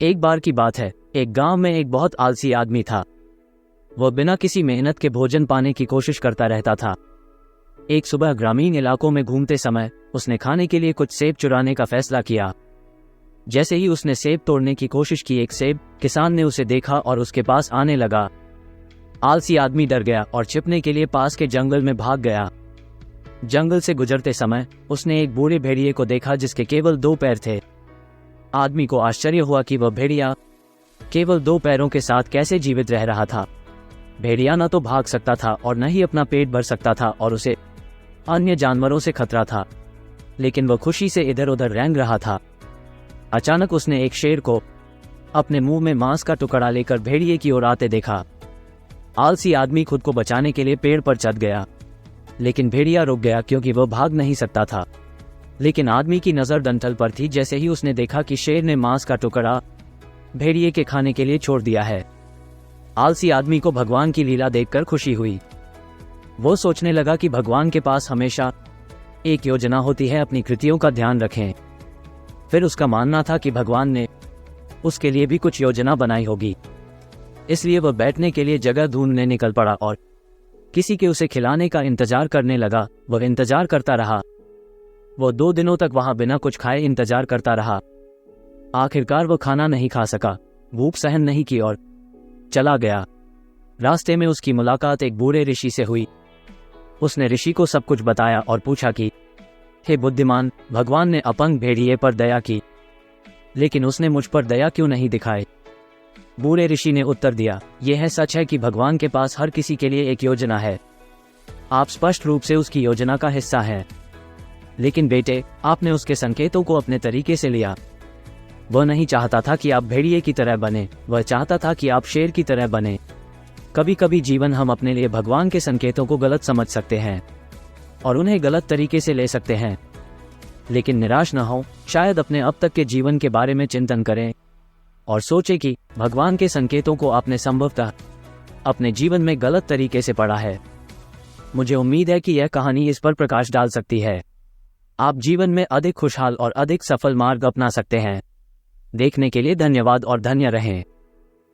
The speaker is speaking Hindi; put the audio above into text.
एक बार की बात है, एक गांव में एक बहुत आलसी आदमी था। वह बिना किसी मेहनत के भोजन पाने की कोशिश करता रहता था। एक सुबह ग्रामीण इलाकों में घूमते समय उसने खाने के लिए कुछ सेब चुराने का फैसला किया। जैसे ही उसने सेब तोड़ने की कोशिश की, एक सेब किसान ने उसे देखा और उसके पास आने लगा। आलसी आदमी डर गया और छिपने के लिए पास के जंगल में भाग गया। जंगल से गुजरते समय उसने एक बूढ़े भेड़िए को देखा जिसके केवल 2 पैर थे। आदमी को आश्चर्य हुआ कि वह भेड़िया केवल 2 पैरों के साथ कैसे जीवित रह रहा था। भेड़िया न तो भाग सकता था और न ही अपना पेट भर सकता था और उसे अन्य जानवरों से खतरा था, लेकिन वह खुशी से इधर उधर रेंग रहा था। अचानक उसने एक शेर को अपने मुंह में मांस का टुकड़ा लेकर भेड़िए की ओर आते देखा। आलसी आदमी खुद को बचाने के लिए पेड़ पर चढ़ गया, लेकिन भेड़िया रुक गया क्योंकि वह भाग नहीं सकता था। लेकिन आदमी की नज़र डंठल पर थी। जैसे ही उसने देखा कि शेर ने मांस का टुकड़ा भेड़िए के खाने के लिए छोड़ दिया है, आलसी आदमी को भगवान की लीला देखकर खुशी हुई। वो सोचने लगा कि भगवान के पास हमेशा एक योजना होती है, अपनी कृतियों का ध्यान रखें। फिर उसका मानना था कि भगवान ने उसके लिए भी कुछ योजना बनाई होगी। इसलिए वह बैठने के लिए जगह ढूंढने निकल पड़ा और किसी के उसे खिलाने का इंतजार करने लगा। वह इंतजार करता रहा। वो 2 दिनों तक वहां बिना कुछ खाए इंतजार करता रहा। आखिरकार वो खाना नहीं खा सका, भूख सहन नहीं की और चला गया। रास्ते में उसकी मुलाकात एक बूढ़े ऋषि से हुई। उसने ऋषि को सब कुछ बताया और पूछा कि हे बुद्धिमान, भगवान ने अपंग भेड़िए पर दया की, लेकिन उसने मुझ पर दया क्यों नहीं दिखाई। बूढ़े ऋषि ने उत्तर दिया, यह सच है कि भगवान के पास हर किसी के लिए एक योजना है। आप स्पष्ट रूप से उसकी योजना का हिस्सा हैं, लेकिन बेटे, आपने उसके संकेतों को अपने तरीके से लिया। वह नहीं चाहता था कि आप भेड़िए की तरह बने, वह चाहता था कि आप शेर की तरह बने। कभी कभी जीवन हम अपने लिए भगवान के संकेतों को गलत समझ सकते हैं और उन्हें गलत तरीके से ले सकते हैं, लेकिन निराश न हो। शायद अपने अब तक के जीवन के बारे में चिंतन करें और सोचें कि भगवान के संकेतों को आपने संभवतः अपने जीवन में गलत तरीके से पढ़ा है। मुझे उम्मीद है कि यह कहानी इस पर प्रकाश डाल सकती है। आप जीवन में अधिक खुशहाल और अधिक सफल मार्ग अपना सकते हैं। देखने के लिए धन्यवाद और धन्य रहें।